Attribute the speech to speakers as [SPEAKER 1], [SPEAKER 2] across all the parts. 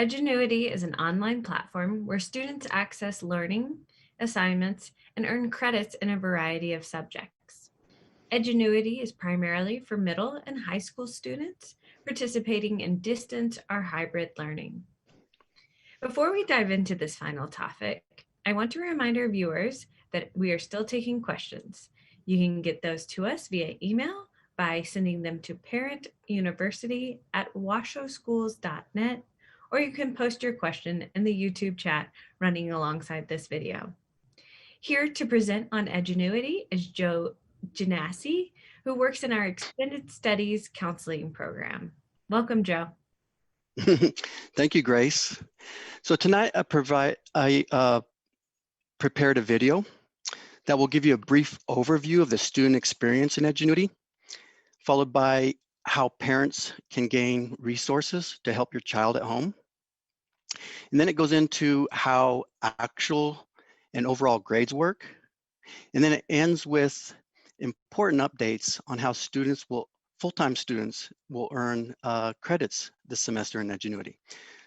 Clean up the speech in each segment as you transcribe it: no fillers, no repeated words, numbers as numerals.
[SPEAKER 1] Edgenuity is an online platform where students access learning, assignments, and earn credits in a variety of subjects. Edgenuity is primarily for middle and high school students participating in distance or hybrid learning. Before we dive into this final topic, I want to remind our viewers that we are still taking questions. You can get those to us via email by sending them to parentuniversity@washoschools.net, or you can post your question in the YouTube chat running alongside this video. Here to present on Edgenuity is Joe Janassi, who works in our Extended Studies Counseling Program. Welcome, Joe.
[SPEAKER 2] Thank you, Grace. So tonight I prepared a video that will give you a brief overview of the student experience in Edgenuity, followed by how parents can gain resources to help your child at home. And then it goes into how actual and overall grades work. And then it ends with important updates on how full-time students will earn credits this semester in Edgenuity.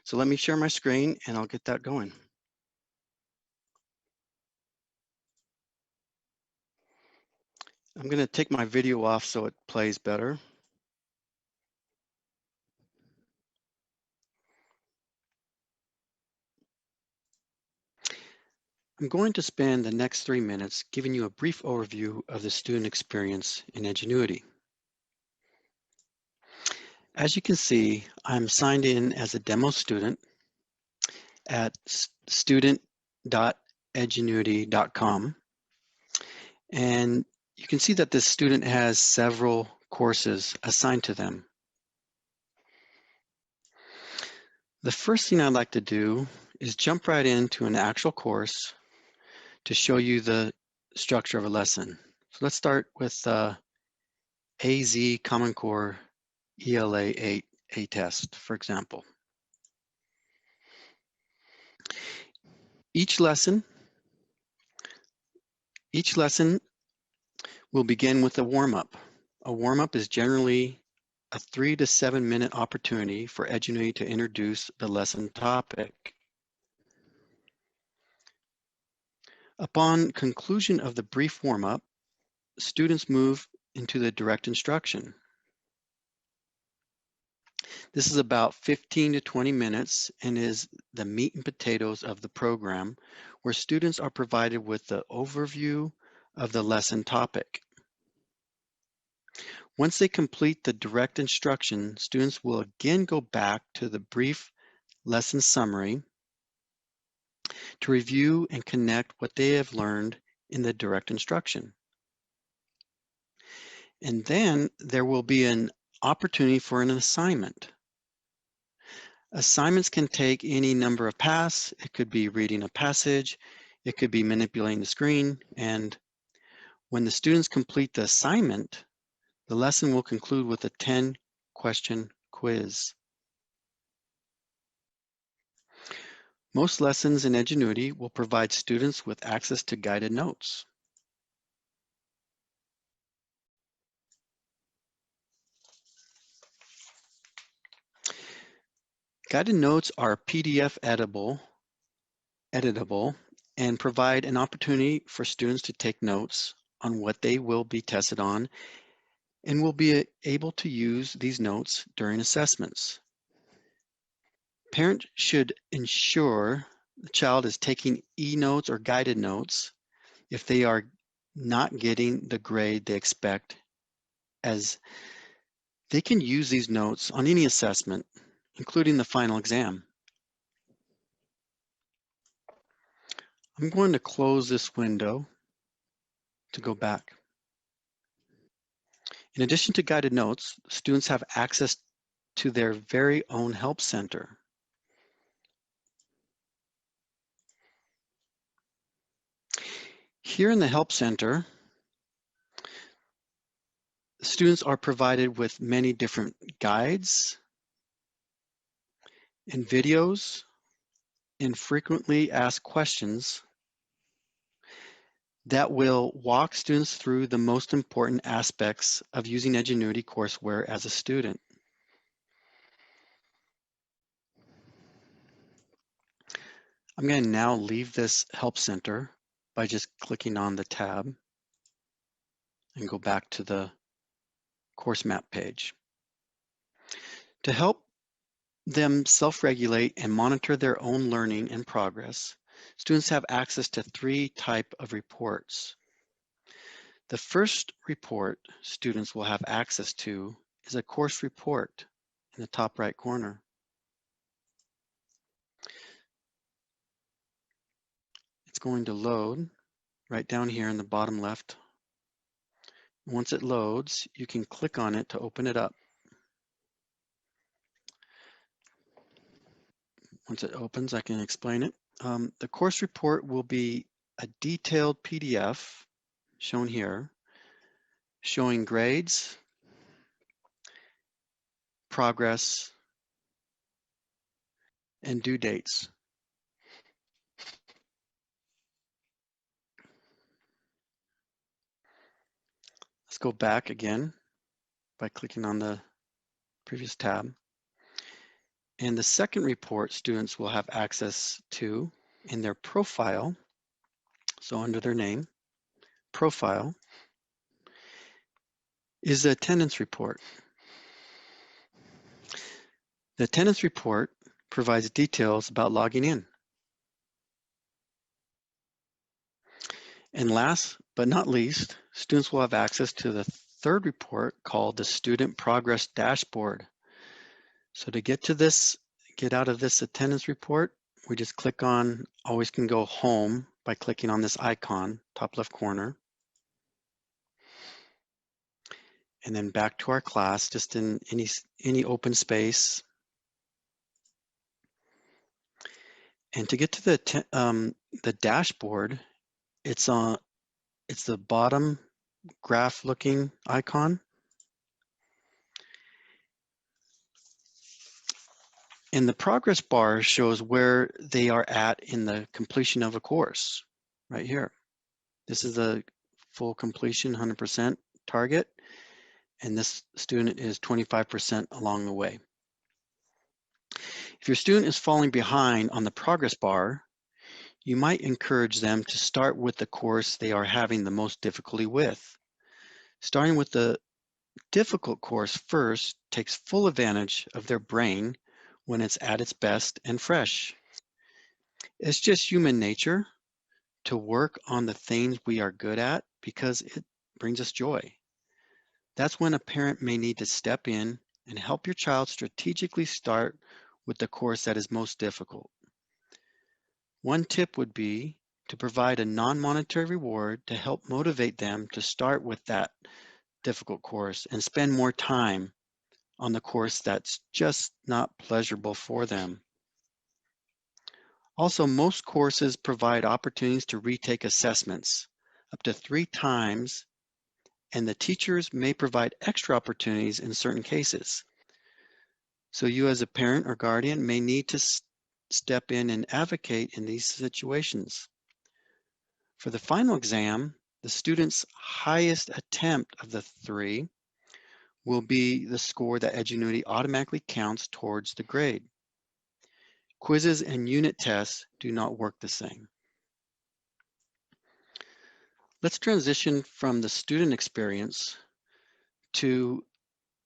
[SPEAKER 2] So let me share my screen and I'll get that going. I'm going to take my video off so it plays better. I'm going to spend the next 3 minutes giving you a brief overview of the student experience in Edgenuity. As you can see, I'm signed in as a demo student at student.edgenuity.com. And you can see that this student has several courses assigned to them. The first thing I'd like to do is jump right into an actual course to show you the structure of a lesson. So let's start with AZ Common Core ELA 8A test, for example. Each lesson will begin with a warm-up. A warm-up is generally a 3 to 7 minute opportunity for Edgenuity to introduce the lesson topic. Upon conclusion of the brief warm-up, students move into the direct instruction. This is about 15 to 20 minutes and is the meat and potatoes of the program, where students are provided with the overview of the lesson topic. Once they complete the direct instruction, students will again go back to the brief lesson summary to review and connect what they have learned in the direct instruction. And then there will be an opportunity for an assignment. Assignments can take any number of paths. It could be reading a passage, it could be manipulating the screen, and when the students complete the assignment, the lesson will conclude with a 10-question quiz. Most lessons in Edgenuity will provide students with access to guided notes. Guided notes are PDF editable, and provide an opportunity for students to take notes on what they will be tested on and will be able to use these notes during assessments. Parents should ensure the child is taking e-notes or guided notes if they are not getting the grade they expect, as they can use these notes on any assessment, including the final exam. I'm going to close this window to go back. In addition to guided notes, students have access to their very own help center. Here in the help center, students are provided with many different guides and videos and frequently asked questions that will walk students through the most important aspects of using Edgenuity courseware as a student. I'm going to now leave this Help Center by just clicking on the tab and go back to the course map page. To help them self-regulate and monitor their own learning and progress, students have access to 3 types of reports. The first report students will have access to is a course report in the top right corner. It's going to load right down here in the bottom left. Once it loads, you can click on it to open it up. Once it opens, I can explain it. The course report will be a detailed PDF shown here, showing grades, progress, and due dates. Let's go back again by clicking on the previous tab. And the second report students will have access to in their profile, so under their name, profile, is the attendance report. The attendance report provides details about logging in. And last but not least, students will have access to the third report called the Student Progress Dashboard. So to get out of this attendance report, we just click on, always can go home by clicking on this icon, top left corner. And then back to our class, just in any open space. And to get to the dashboard, it's the bottom graph looking icon. And the progress bar shows where they are at in the completion of a course, right here. This is the full completion, 100% target, and this student is 25% along the way. If your student is falling behind on the progress bar, you might encourage them to start with the course they are having the most difficulty with. Starting with the difficult course first takes full advantage of their brain when it's at its best and fresh. It's just human nature to work on the things we are good at because it brings us joy. That's when a parent may need to step in and help your child strategically start with the course that is most difficult. One tip would be to provide a non-monetary reward to help motivate them to start with that difficult course and spend more time on the course that's just not pleasurable for them. Also, most courses provide opportunities to retake assessments up to 3 times, and the teachers may provide extra opportunities in certain cases. So you as a parent or guardian may need to step in and advocate in these situations. For the final exam, the student's highest attempt of the 3 will be the score that Edgenuity automatically counts towards the grade. Quizzes and unit tests do not work the same. Let's transition from the student experience to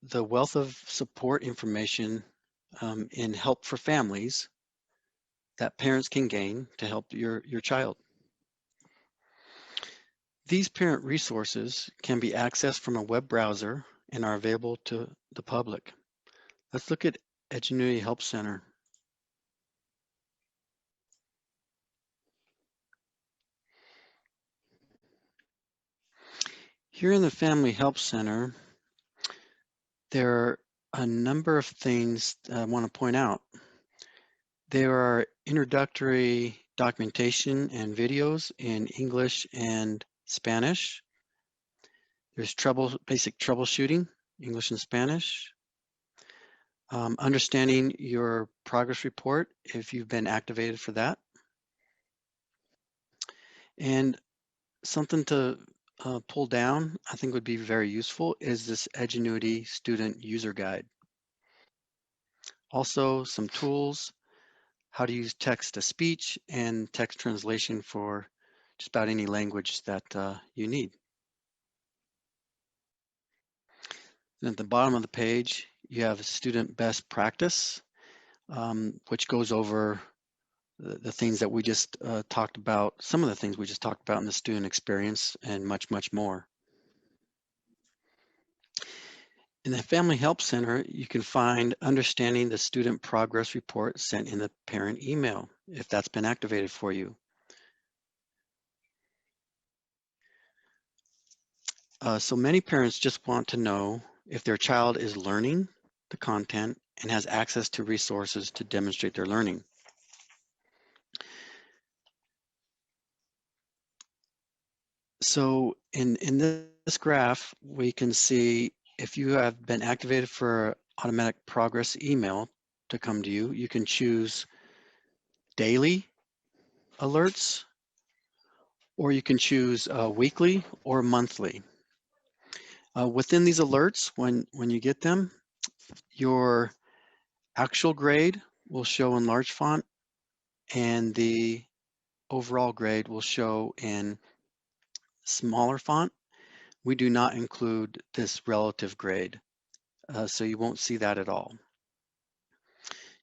[SPEAKER 2] the wealth of support information in help for families that parents can gain to help your child. These parent resources can be accessed from a web browser and are available to the public. Let's look at Edgenuity Help Center. Here in the Family Help Center, there are a number of things I want to point out. There are introductory documentation and videos in English and Spanish. There's basic troubleshooting, English and Spanish. Understanding your progress report if you've been activated for that. And something to pull down, I think would be very useful, is this Edgenuity Student User Guide. Also, some tools, how to use text-to-speech and text translation for just about any language that you need. And at the bottom of the page, you have student best practice, which goes over the things that we just talked about, some of the things we just talked about in the student experience, and much, much more. In the Family Help Center, you can find Understanding the Student Progress Report sent in the parent email, if that's been activated for you. So many parents just want to know if their child is learning the content and has access to resources to demonstrate their learning. So in this graph, we can see if you have been activated for automatic progress email to come to you, you can choose daily alerts, or you can choose weekly or monthly. Within these alerts, when you get them, your actual grade will show in large font and the overall grade will show in smaller font. We do not include this relative grade, so you won't see that at all.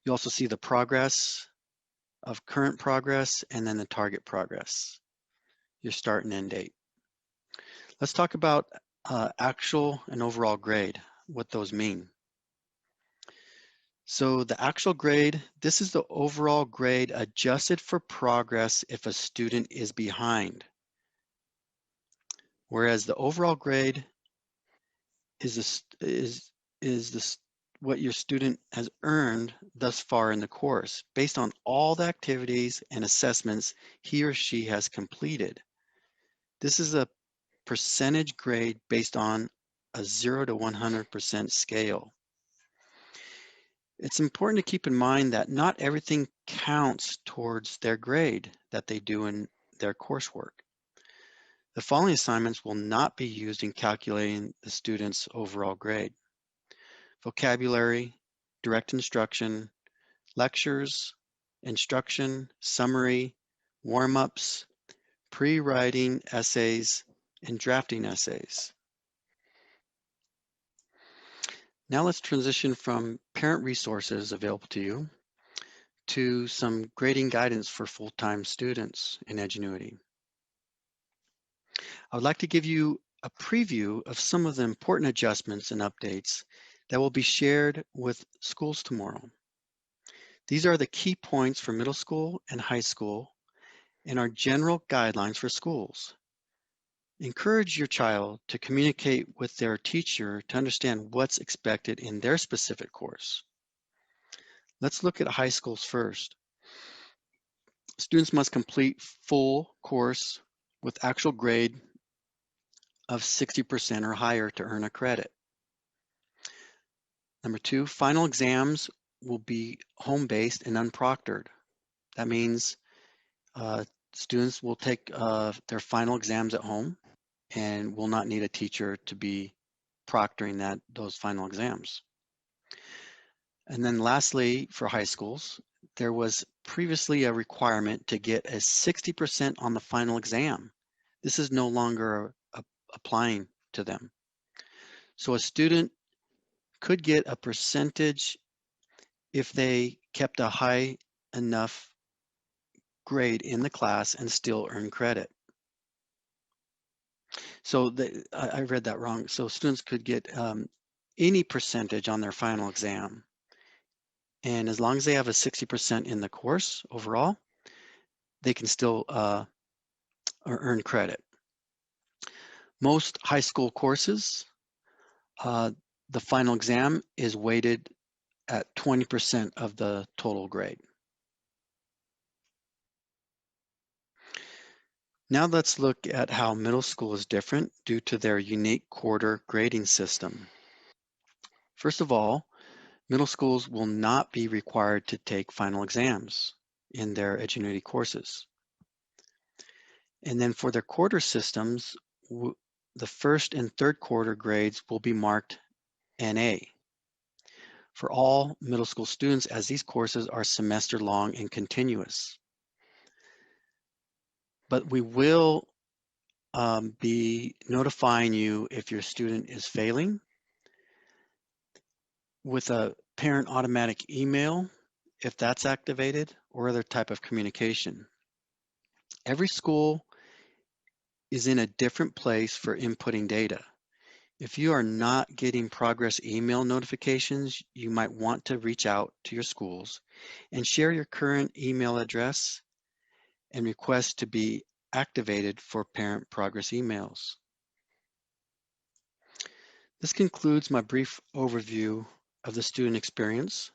[SPEAKER 2] You also see the progress of current progress and then the target progress, your start and end date. Let's talk about actual and overall grade, what those mean. So the actual grade, this is the overall grade adjusted for progress if a student is behind. Whereas the overall grade is what your student has earned thus far in the course, based on all the activities and assessments he or she has completed. This is a percentage grade based on a 0 to 100% scale. It's important to keep in mind that not everything counts towards their grade that they do in their coursework. The following assignments will not be used in calculating the student's overall grade: vocabulary, direct instruction, lectures, instruction, summary, warm-ups, pre-writing essays, and drafting essays. Now let's transition from parent resources available to you to some grading guidance for full-time students in Edgenuity. I would like to give you a preview of some of the important adjustments and updates that will be shared with schools tomorrow. These are the key points for middle school and high school and are general guidelines for schools. Encourage your child to communicate with their teacher to understand what's expected in their specific course. Let's look at high schools first. Students must complete full course with actual grade of 60% or higher to earn a credit. Number two, final exams will be home-based and unproctored. That means students will take their final exams at home and will not need a teacher to be proctoring those final exams. And then lastly, for high schools, there was previously a requirement to get a 60% on the final exam. This is no longer applying to them. So a student could get a percentage if they kept a high enough grade in the class and still earn credit. So I read that wrong. So students could get any percentage on their final exam. And as long as they have a 60% in the course overall, they can still earn credit. Most high school courses, the final exam is weighted at 20% of the total grade. Now let's look at how middle school is different due to their unique quarter grading system. First of all, middle schools will not be required to take final exams in their Edgenuity courses. And then for their quarter systems, the first and third quarter grades will be marked NA, for all middle school students, as these courses are semester long and continuous. But we will be notifying you if your student is failing with a parent automatic email, if that's activated, or other type of communication. Every school is in a different place for inputting data. If you are not getting progress email notifications, you might want to reach out to your schools and share your current email address and request to be activated for parent progress emails. This concludes my brief overview of the student experience.